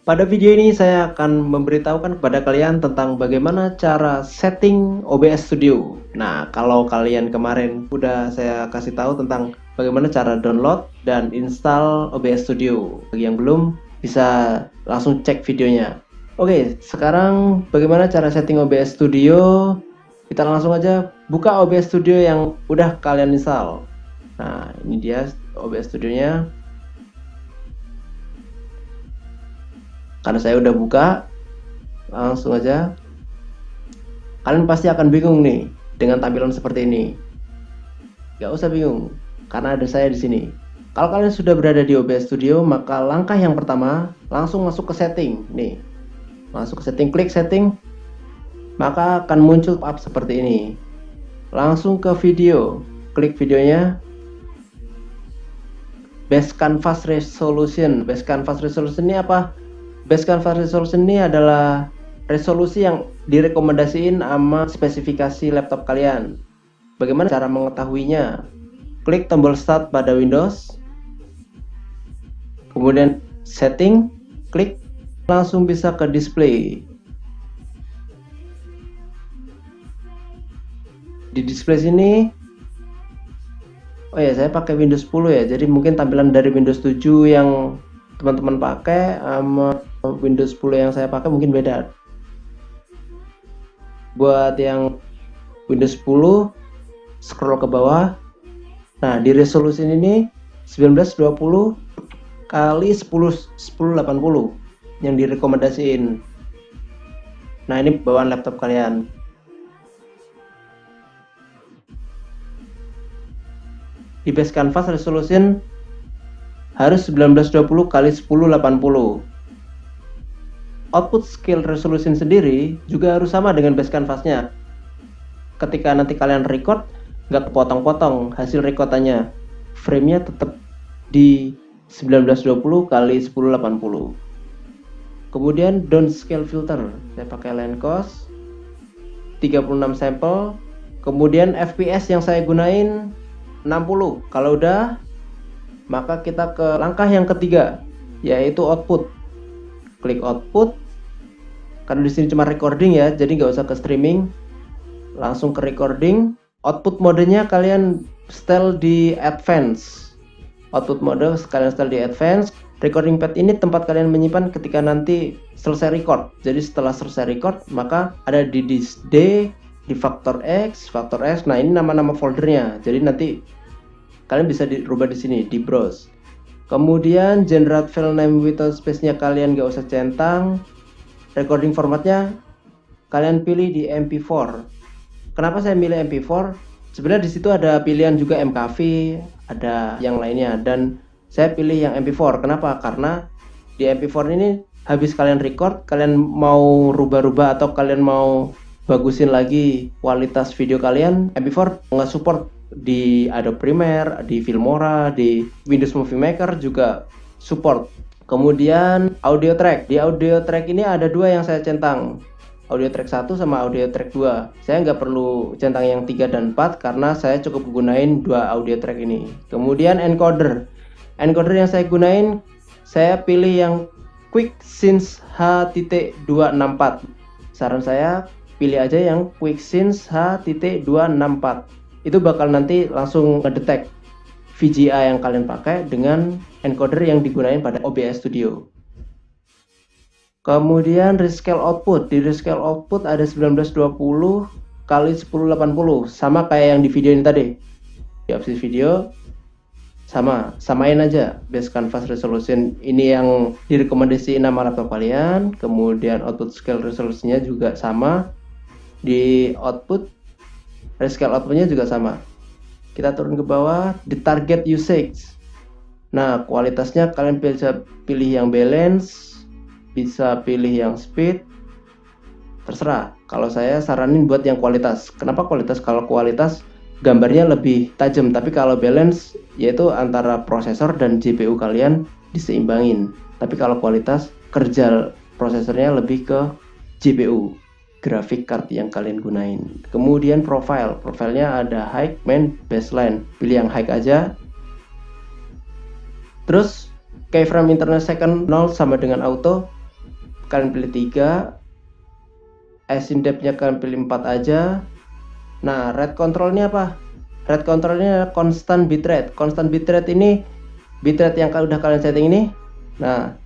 Pada video ini saya akan memberitahukan kepada kalian tentang bagaimana cara setting OBS Studio. Nah, kalau kalian kemarin udah saya kasih tahu tentang bagaimana cara download dan install OBS Studio. Bagi yang belum, bisa langsung cek videonya. Oke, sekarang bagaimana cara setting OBS Studio? Kita langsung aja buka OBS Studio yang udah kalian install. Nah, ini dia OBS Studio-nya. Karena saya udah buka, langsung aja. Kalian pasti akan bingung nih dengan tampilan seperti ini. Gak usah bingung, karena ada saya di sini. Kalau kalian sudah berada di OBS Studio, maka langkah yang pertama langsung masuk ke setting. Nih, masuk ke setting, klik setting, maka akan muncul pop-up seperti ini. Langsung ke video, klik videonya. Base Canvas Resolution. Base Canvas Resolution ini apa? Base Canvas Resolution ini adalah resolusi yang direkomendasiin sama spesifikasi laptop kalian. Bagaimana cara mengetahuinya? Klik tombol Start pada Windows, kemudian Setting, klik, langsung bisa ke Display. Di display sini, oh ya, saya pakai Windows 10 ya, jadi mungkin tampilan dari Windows 7 yang teman-teman pakai sama Windows 10 yang saya pakai mungkin beda. Buat yang Windows 10, scroll ke bawah. Nah, di resolusi ini 1920 kali 1080 yang direkomendasiin. Nah, ini bawaan laptop kalian. Di Base Canvas Resolution harus 1920 kali 1080. Output scale resolution sendiri juga harus sama dengan base canvasnya. Ketika nanti kalian record, nggak kepotong-potong hasil rekordannya. Frame-nya tetap di 1920 kali 1080. Kemudian downscale filter, saya pakai Lencos 36 sampel. Kemudian FPS yang saya gunain 60. Kalau udah, maka kita ke langkah yang ketiga, yaitu output. Klik output. Karena di sini cuma recording ya, jadi nggak usah ke streaming. Langsung ke recording. Output modenya kalian setel di advance. Output mode kalian setel di advance. Recording pad ini tempat kalian menyimpan ketika nanti selesai record. Jadi setelah selesai record, maka ada di disk D, di Factor X. Nah, ini nama-nama foldernya. Jadi nanti kalian bisa dirubah di sini, di browse. Kemudian generate file name without space-nya kalian gak usah centang. Recording formatnya kalian pilih di MP4. Kenapa saya milih MP4? Sebenarnya di situ ada pilihan juga MKV, ada yang lainnya, dan saya pilih yang MP4. Kenapa? Karena di MP4 ini habis kalian record, kalian mau rubah-rubah atau kalian mau bagusin lagi kualitas video kalian, MP4 nggak support di Adobe Premiere, di Filmora, di Windows Movie Maker juga support. Kemudian audio track. Di audio track ini ada dua yang saya centang, audio track 1 sama audio track 2. Saya nggak perlu centang yang 3 dan 4 karena saya cukup gunain dua audio track ini. Kemudian encoder. Encoder yang saya gunain, saya pilih yang QuickSynth H.264. Saran saya pilih aja yang QuickSynth H.264. Itu bakal nanti langsung ngedetect VGA yang kalian pakai dengan encoder yang digunakan pada OBS Studio. Kemudian rescale output. Di rescale output ada 1920 kali 1080, sama kayak yang di video ini tadi. Di opsi video samain aja base canvas resolution ini yang direkomendasi nama laptop kalian. Kemudian output scale resolusinya juga sama. Di output rescale outputnya juga sama. Kita turun ke bawah, di target usage. Nah, kualitasnya kalian bisa pilih yang balance, bisa pilih yang speed, terserah. Kalau saya saranin buat yang kualitas. Kenapa kualitas? Kalau kualitas gambarnya lebih tajam, tapi kalau balance yaitu antara prosesor dan GPU kalian diseimbangin. Tapi kalau kualitas, kerja prosesornya lebih ke GPU, graphic card yang kalian gunain. Kemudian profilnya ada high, main, baseline. Pilih yang high aja. Terus keyframe internal second 0 sama dengan auto. kalian pilih 3, Async depth-nya kalian pilih 4 aja. Nah, rate control ini apa? Rate control ini adalah constant bitrate. Constant bitrate ini bitrate yang udah kalian setting ini. Nah,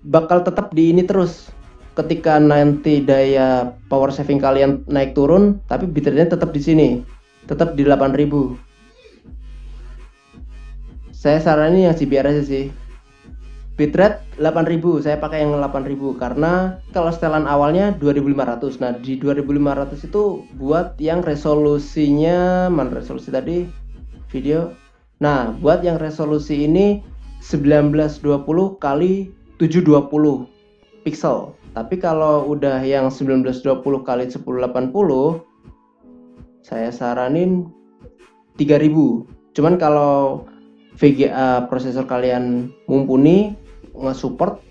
bakal tetap di ini terus. Ketika nanti daya power saving kalian naik turun, tapi bitrate-nya tetap di sini. Tetap di 8000. Saya saranin yang CBR aja sih. Bitrate 8000, saya pakai yang 8000 karena kalau setelan awalnya 2500. Nah, di 2500 itu buat yang resolusinya, mana resolusi tadi video. Nah, buat yang resolusi ini 1920 kali 720 pixel. Tapi kalau udah yang 1920 kali 1080, saya saranin 3000. Cuman kalau VGA prosesor kalian mumpuni nge-support,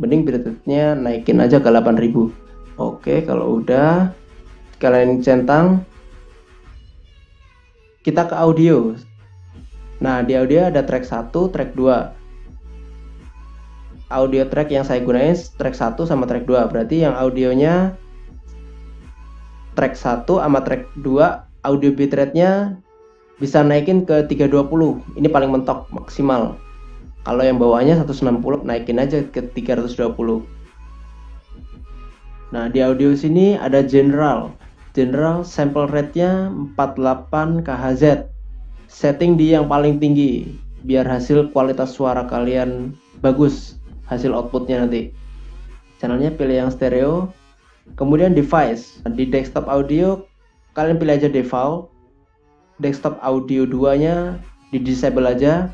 mending bitrate-nya naikin aja ke 8000. Oke, kalau udah kalian centang, kita ke audio. Nah, di audio ada track 1, track 2. Audio track yang saya gunain track 1 sama track 2. Berarti yang audionya track 1 sama track 2, audio bitrate-nya bisa naikin ke 320. Ini paling mentok maksimal. Kalau yang bawahnya 160, naikin aja ke 320. Nah, di audio sini ada general sample rate-nya 48 kHz. Setting di yang paling tinggi biar hasil kualitas suara kalian bagus, hasil outputnya nanti. Channelnya pilih yang stereo. Kemudian device. Di desktop audio kalian pilih aja default. Desktop audio 2-nya di disable aja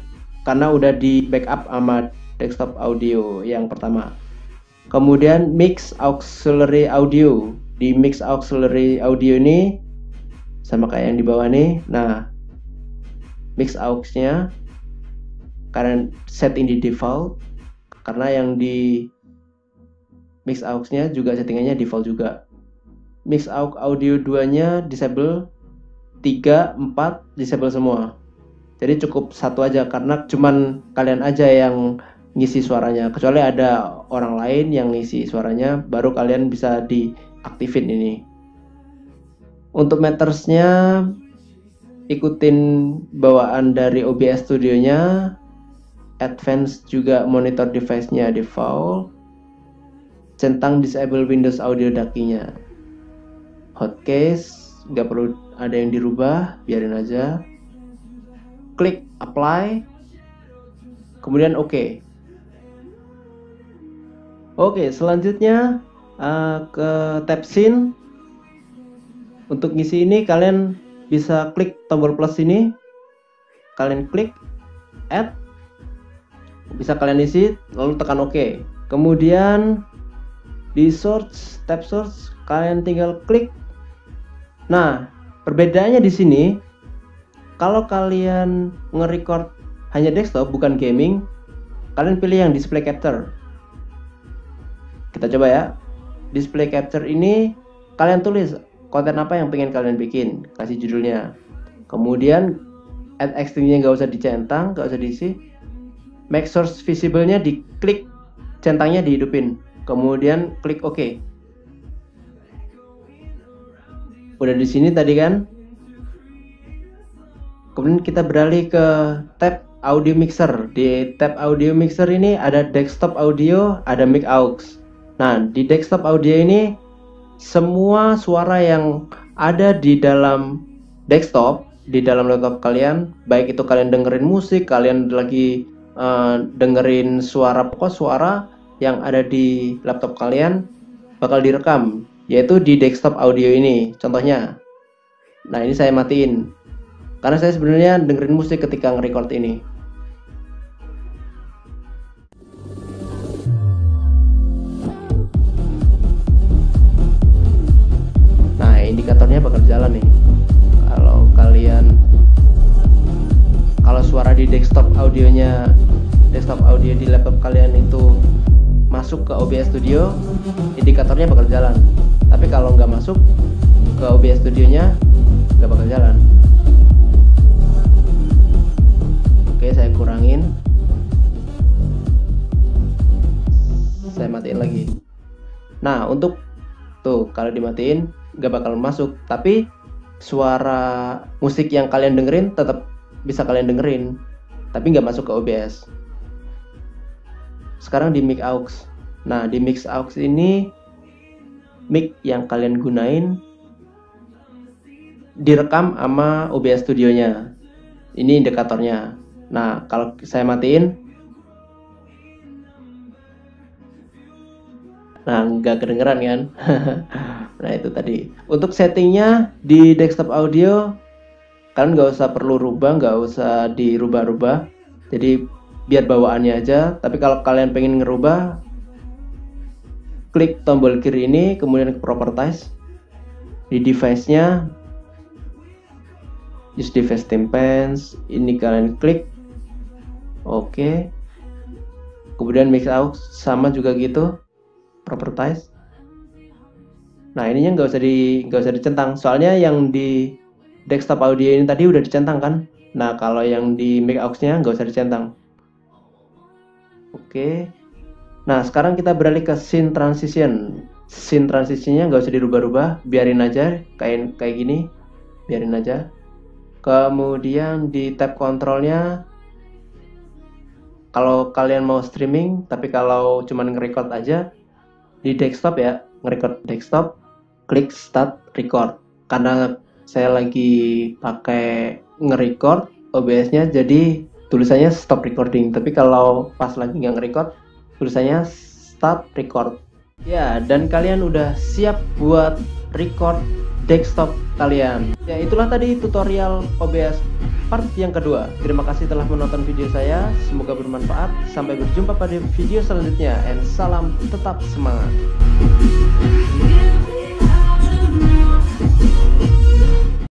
karena udah di backup sama desktop audio yang pertama. Kemudian mix auxiliary audio. Di mix auxiliary audio ini sama kayak yang di bawah nih. Nah, mix aux-nya kalian setting di default karena yang di mix aux-nya juga settingannya default juga. Mix aux audio 2-nya disable, 3, 4 disable semua. Jadi cukup satu aja karena cuman kalian aja yang ngisi suaranya. Kecuali ada orang lain yang ngisi suaranya, baru kalian bisa diaktifin ini. Untuk metersnya ikutin bawaan dari OBS Studio-nya. Advance juga monitor device-nya default. Centang disable Windows Audio DAC-nya. Hotcase nggak perlu ada yang dirubah, biarin aja. Klik apply, kemudian oke. Oke, selanjutnya ke tab scene. Untuk ngisi ini kalian bisa klik tombol plus ini, kalian klik add, bisa kalian isi lalu tekan oke. Kemudian di search, tab search kalian tinggal klik. Nah, perbedaannya di sini, kalau kalian nge-record hanya desktop bukan gaming, kalian pilih yang display capture. Kita coba ya. Display capture ini kalian tulis konten apa yang pengen kalian bikin, kasih judulnya. Kemudian add extreme-nya nggak usah dicentang, nggak usah diisi. Make source visible-nya diklik, centangnya dihidupin. Kemudian klik OK. Udah di sini tadi kan. Kemudian kita beralih ke tab audio mixer. Di tab audio mixer ini ada desktop audio, ada mic aux. Nah, di desktop audio ini semua suara yang ada di dalam desktop, di dalam laptop kalian, baik itu kalian dengerin musik, kalian lagi dengerin suara, pokok suara yang ada di laptop kalian bakal direkam, yaitu di desktop audio ini. Contohnya, nah ini saya matiin karena saya sebenarnya dengerin musik ketika nge-record ini. Nah, indikatornya bakal jalan nih. Kalau suara di desktop audio di laptop kalian itu masuk ke OBS Studio, indikatornya bakal jalan. Tapi kalau nggak masuk ke OBS Studio-nya, nggak bakal jalan. Oke, saya kurangin. Tuh, kalau dimatiin nggak bakal masuk, tapi suara musik yang kalian dengerin tetap bisa kalian dengerin, tapi nggak masuk ke OBS. Sekarang di mic aux. Nah, di mic aux ini mic yang kalian gunain direkam sama OBS Studionya. Ini indikatornya. Nah, kalau saya matiin, nah nggak kedengeran kan? Nah itu tadi. Untuk settingnya di desktop audio, kalian nggak usah perlu rubah, nggak usah dirubah-rubah. Jadi biar bawaannya aja. Tapi kalau kalian pengen ngerubah, klik tombol kiri ini, kemudian ke properties. Di device-nya, use device timpans. Ini kalian klik. Oke. Kemudian mix aux sama juga gitu. Properties. Nah ininya nggak usah dicentang, soalnya yang di desktop audio ini tadi udah dicentang kan. Nah kalau yang di mic aux-nya nggak usah dicentang. Oke. Nah sekarang kita beralih ke scene transition. Scene transitionnya nggak usah dirubah-rubah, biarin aja kayak gini, biarin aja. Kemudian di tab kontrolnya, kalau kalian mau streaming, tapi kalau cuman nge-record aja di desktop ya, nge-record desktop, klik start record. Karena saya lagi pakai nge-record OBS-nya, jadi tulisannya stop recording. Tapi kalau pas lagi nggak nge-record, tulisannya start record. Ya, dan kalian udah siap buat record desktop kalian. Ya, itulah tadi tutorial OBS part yang kedua. Terima kasih telah menonton video saya. Semoga bermanfaat. Sampai berjumpa pada video selanjutnya. And salam tetap semangat.